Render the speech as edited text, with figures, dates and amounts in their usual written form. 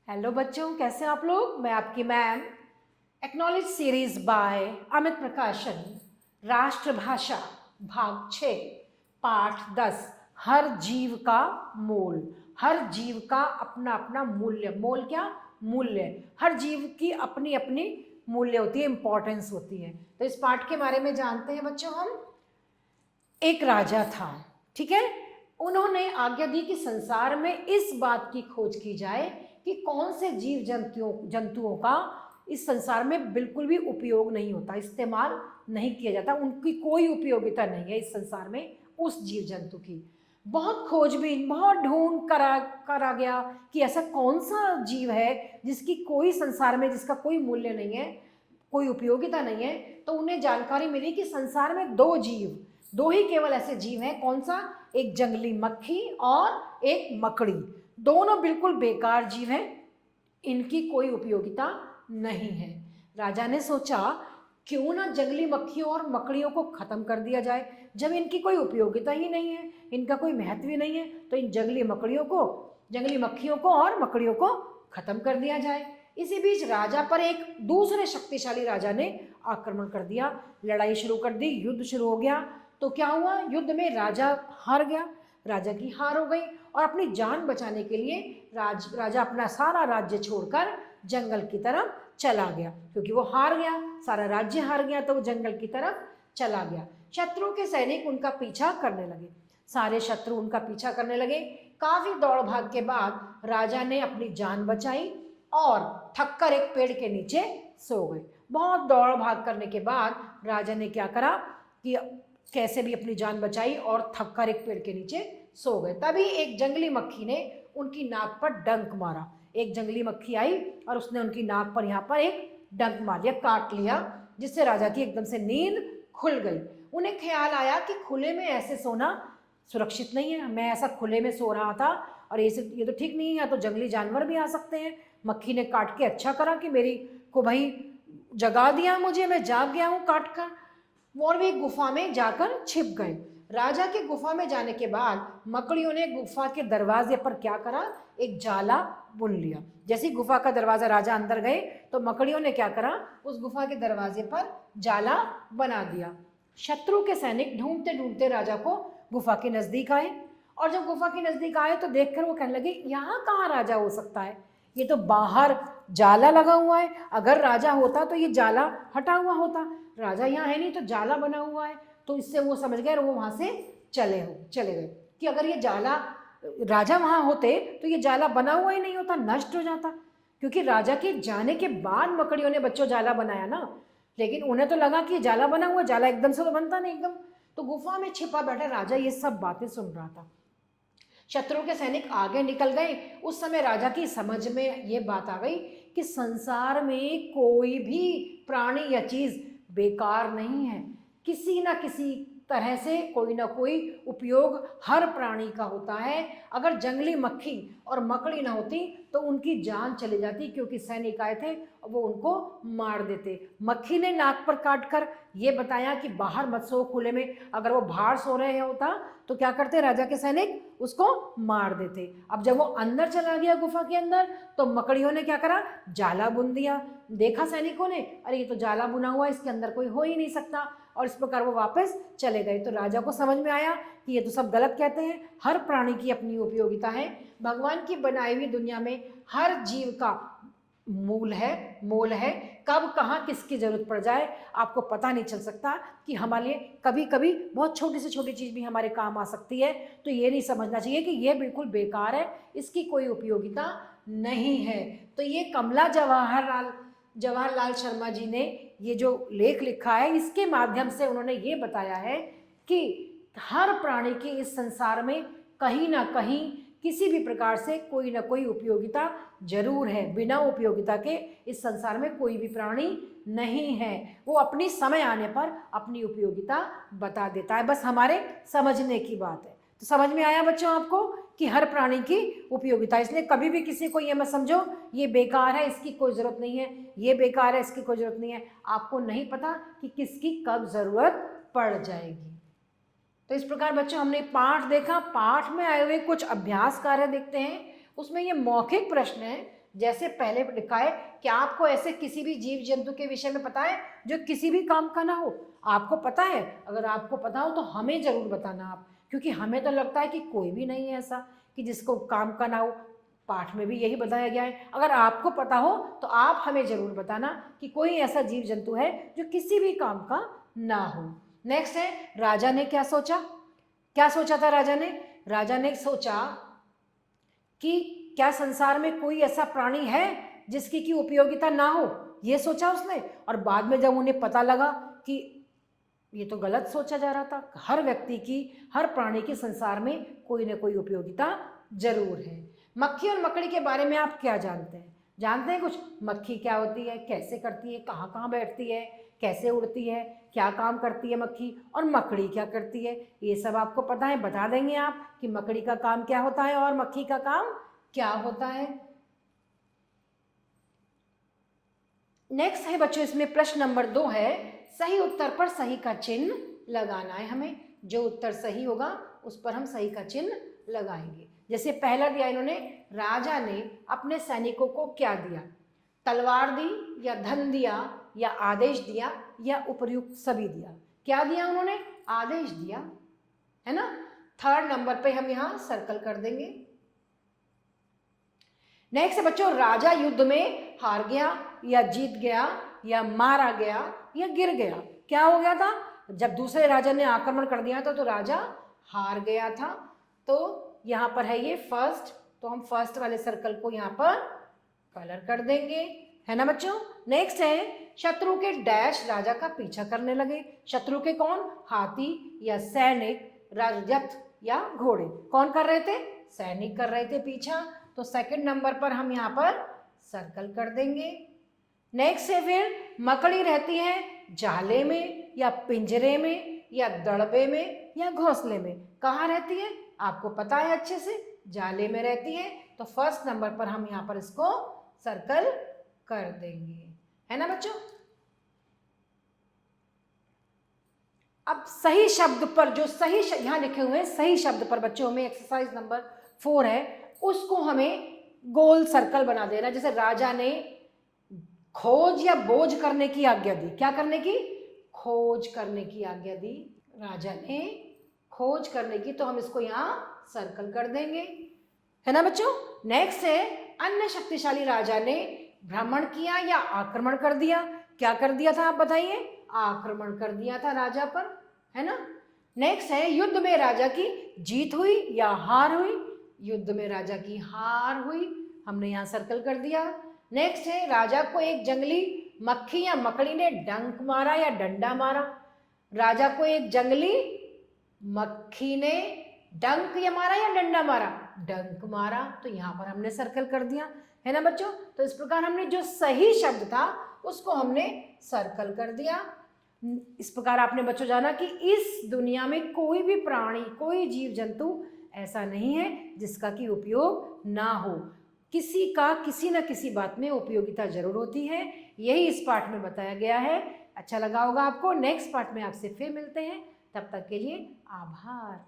Hello बच्चों, कैसे हैं आप लोग। मैं आपकी ma'am. Acknowledge series by Amit प्रकाशन, राष्ट्रभाषा भाग 6, पाठ 10। हर जीव का मोल। हर जीव का अपना अपना मूल्य। मोल क्या? मूल्य। हर जीव की अपनी अपनी मूल्य होती है, इंपॉर्टेंस होती है। तो इस पाठ के बारे में जानते हैं बच्चों हम। एक राजा था, ठीक है। उन्होंने आज्ञा दी कि संसार में इस बात की खोज की जाए कि कौन से जीव जंतुओं का इस संसार में बिल्कुल भी उपयोग नहीं होता, इस्तेमाल नहीं किया जाता, उनकी कोई उपयोगिता नहीं है इस संसार में उस जीव जंतु की। बहुत खोजबीन, बहुत ढूंढ करा गया कि ऐसा कौन सा जीव है जिसकी कोई संसार में, जिसका कोई मूल्य नहीं है, कोई उपयोगिता नहीं है। तो उन्हें जानकारी मिली कि संसार में दो ही केवल ऐसे जीव हैं। कौन सा? एक जंगली मक्खी और एक मकड़ी। दोनों बिल्कुल बेकार जीव हैं, इनकी कोई उपयोगिता नहीं है। राजा ने सोचा क्यों ना जंगली मक्खियों और मकड़ियों को खत्म कर दिया जाए। जब इनकी कोई उपयोगिता ही नहीं है, इनका कोई महत्व ही नहीं है, तो इन जंगली मक्खियों को और मकड़ियों को खत्म कर दिया जाए। इसी बीच राजा पर एक दूसरे शक्तिशाली राजा ने आक्रमण कर दिया, लड़ाई शुरू कर दी, युद्ध शुरू हो गया। तो क्या हुआ? युद्ध में राजा हार गया, राजा की हार हो गई और अपनी जान बचाने के लिए राजा अपना सारा राज्य छोड़कर जंगल की तरफ चला गया। क्योंकि वो हार गया, सारा राज्य हार गया, तो वो जंगल की तरफ चला गया। शत्रु के सैनिक उनका पीछा करने लगे, सारे शत्रु उनका पीछा करने लगे। काफी दौड़ भाग के बाद राजा ने अपनी जान बचाई और थककर एक पेड़ के नीचे सो गए। बहुत दौड़ भाग करने के बाद राजा ने क्या करा कि कैसे भी अपनी जान बचाई और थककर एक पेड़ के नीचे सो गए। तभी एक जंगली मक्खी ने उनकी नाक पर डंक मारा। एक जंगली मक्खी आई और उसने उनकी नाक पर यहाँ पर एक डंक मार दिया, काट लिया, जिससे राजा की एकदम से नींद खुल गई। उन्हें ख्याल आया कि खुले में ऐसे सोना सुरक्षित नहीं है। मैं ऐसा खुले में सो रहा था और ये तो ठीक नहीं है, तो जंगली जानवर भी आ सकते हैं। मक्खी ने काट के अच्छा करा कि मेरी को भाई जगा दिया, मुझे, मैं जाग गया हूँ काट कर। और वे गुफा में जाकर छिप गए। राजा के गुफा में जाने के बाद मकड़ियों ने गुफा के दरवाजे पर क्या करा? एक जाला बुन लिया। जैसे गुफा का दरवाजा, राजा अंदर गए तो मकड़ियों ने क्या करा? उस गुफा के दरवाजे पर जाला बना दिया। शत्रु के सैनिक ढूंढते ढूंढते राजा को गुफा के नजदीक आए और जब गुफा के नजदीक आए तो देखकर वो कहने लगे, यहाँ कहाँ राजा हो सकता है? ये तो बाहर जाला लगा हुआ है। अगर राजा होता तो ये जाला हटा हुआ होता, राजा यहाँ है नहीं तो जाला बना हुआ है। तो इससे वो समझ गए और वो वहां से चले गए कि अगर ये जाला, राजा वहां होते तो ये जाला बना हुआ ही नहीं होता, नष्ट हो जाता। क्योंकि राजा के जाने के बाद मकड़ियों ने बच्चों जाला बनाया ना, लेकिन उन्हें तो लगा कि जाला बना हुआ, जाला एकदम से तो बनता नहीं एकदम। तो गुफा में छिपा बैठा राजा ये सब बातें सुन रहा था। शत्रु के सैनिक आगे निकल गए। उस समय राजा की समझ में ये बात आ गई कि संसार में कोई भी प्राणी या चीज बेकार नहीं है। किसी ना किसी तरह से कोई ना कोई उपयोग हर प्राणी का होता है। अगर जंगली मक्खी और मकड़ी ना होती तो उनकी जान चली जाती, क्योंकि सैनिक आए थे वो उनको मार देते। मक्खी ने नाक पर काट कर ये बताया कि बाहर मत सो खुले में। अगर वो बाहर सो रहे होता तो क्या करते? राजा के सैनिक उसको मार देते। अब जब वो अंदर चला गया गुफा के अंदर तो मकड़ियों ने क्या करा? जाला बुन दिया। देखा सैनिकों ने, अरे ये तो जाला बुना हुआ है, इसके अंदर कोई हो ही नहीं सकता, और इस प्रकार वो वापस चले गए। तो राजा को समझ में आया कि ये तो सब गलत कहते हैं, हर प्राणी की अपनी उपयोगिता है। भगवान की बनाई हुई दुनिया में हर जीव का मोल है। कब कहाँ किसकी जरूरत पड़ जाए आपको पता नहीं चल सकता, कि हमारे लिए कभी कभी बहुत छोटी से छोटी चीज़ भी हमारे काम आ सकती है। तो ये नहीं समझना चाहिए कि ये बिल्कुल बेकार है, इसकी कोई उपयोगिता नहीं है। तो ये कमला जवाहरलाल शर्मा जी ने ये जो लेख लिखा है, इसके माध्यम से उन्होंने ये बताया है कि हर प्राणी की इस संसार में कहीं ना कहीं किसी भी प्रकार से कोई ना कोई उपयोगिता जरूर है। बिना उपयोगिता के इस संसार में कोई भी प्राणी नहीं है। वो अपनी समय आने पर अपनी उपयोगिता बता देता है, बस हमारे समझने की बात है। तो समझ में आया बच्चों आपको कि हर प्राणी की उपयोगिता। इसलिए कभी भी किसी को ये मत समझो ये बेकार है, इसकी कोई ज़रूरत नहीं है, ये बेकार है, इसकी कोई ज़रूरत नहीं है। आपको नहीं पता कि किसकी कब ज़रूरत पड़ जाएगी। तो इस प्रकार बच्चों हमने पाठ देखा। पाठ में आए हुए कुछ अभ्यास कार्य देखते हैं। उसमें ये मौखिक प्रश्न है जैसे पहले लिखा है। क्या आपको ऐसे किसी भी जीव जंतु के विषय में पता है जो किसी भी काम का ना हो? आपको पता है? अगर आपको पता हो तो हमें जरूर बताना आप, क्योंकि हमें तो लगता है कि कोई भी नहीं है ऐसा कि जिसको काम का ना हो। पाठ में भी यही बताया गया है। अगर आपको पता हो तो आप हमें जरूर बताना कि कोई ऐसा जीव जंतु है जो किसी भी काम का ना हो। नेक्स्ट है, राजा ने क्या सोचा? क्या सोचा था राजा ने? राजा ने सोचा कि क्या संसार में कोई ऐसा प्राणी है जिसकी की उपयोगिता ना हो, ये सोचा उसने। और बाद में जब उन्हें पता लगा कि ये तो गलत सोचा जा रहा था, हर व्यक्ति की, हर प्राणी की संसार में कोई ना कोई उपयोगिता जरूर है। मक्खी और मकड़ी के बारे में आप क्या जानते हैं? जानते हैं कुछ? मक्खी क्या होती है, कैसे करती है, कहाँ कहाँ बैठती है, कैसे उड़ती है, क्या काम करती है मक्खी, और मकड़ी क्या करती है, ये सब आपको पता है? बता देंगे आप कि मकड़ी का काम क्या होता है और मक्खी का काम क्या होता है। नेक्स्ट है बच्चों, इसमें प्रश्न नंबर 2 है, सही उत्तर पर सही का चिन्ह लगाना है हमें। जो उत्तर सही होगा उस पर हम सही का चिन्ह लगाएंगे। जैसे पहला दिया इन्होंने, राजा ने अपने सैनिकों को क्या दिया? तलवार दी, या धन दिया, या आदेश दिया, या उपर्युक्त सभी दिया? क्या दिया उन्होंने? आदेश दिया, है ना। थर्ड नंबर पे हम यहां सर्कल कर देंगे। नेक्स्ट है बच्चों, राजा युद्ध में हार गया, या जीत गया, या मारा गया, या गिर गया? क्या हो गया था? जब दूसरे राजा ने आक्रमण कर दिया था तो राजा हार गया था। तो यहां पर है ये फर्स्ट, तो हम फर्स्ट वाले सर्कल को यहां पर कलर कर देंगे, है ना बच्चों। नेक्स्ट है, शत्रु के डैश राजा का पीछा करने लगे। शत्रु के कौन? हाथी, या सैनिक, रथ, या घोड़े? कौन कर रहे थे? सैनिक कर रहे थे पीछा। तो सेकंड नंबर पर हम यहाँ पर सर्कल कर देंगे। नेक्स्ट है फिर, मकड़ी रहती है जाले में, या पिंजरे में, या दड़बे में, या घोंसले में? कहाँ रहती है? आपको पता है अच्छे से, जाले में रहती है। तो फर्स्ट नंबर पर हम यहाँ पर इसको सर्कल कर देंगे, है ना बच्चों। अब सही शब्द पर, जो सही यहाँ लिखे हुए हैं सही शब्द पर बच्चों में एक्सरसाइज नंबर 4 है, उसको हमें गोल सर्कल बना देना। जैसे राजा ने खोज या बोझ करने की आज्ञा दी। क्या करने की? खोज करने की आज्ञा दी। राजा ने खोज करने की, तो हम इसको यहाँ सर्कल कर देंगे, है ना बच्चों। नेक्स्ट है, अन्य शक्तिशाली राजा ने भ्रमण किया या आक्रमण कर दिया? क्या कर दिया था आप बताइए? आक्रमण कर दिया था राजा पर, है ना। नेक्स्ट है, युद्ध में राजा की जीत हुई या हार हुई? युद्ध में राजा की हार हुई, हमने यहाँ सर्कल कर दिया। नेक्स्ट है, राजा को एक जंगली मक्खी या मकड़ी ने डंक मारा या डंडा मारा? राजा को एक जंगली मक्खी ने डंक या मारा या डंडा मारा? डंक मारा, तो यहाँ पर हमने सर्कल कर दिया, है ना बच्चों। तो इस प्रकार हमने जो सही शब्द था उसको हमने सर्कल कर दिया। इस प्रकार आपने बच्चों जाना कि इस दुनिया में कोई भी प्राणी, कोई जीव जंतु ऐसा नहीं है जिसका कि उपयोग ना हो। किसी का किसी न किसी बात में उपयोगिता जरूर होती है। यही इस पाठ में बताया गया है। अच्छा लगा होगा आपको। नेक्स्ट पार्ट में आपसे फिर मिलते हैं, तब तक के लिए आभार।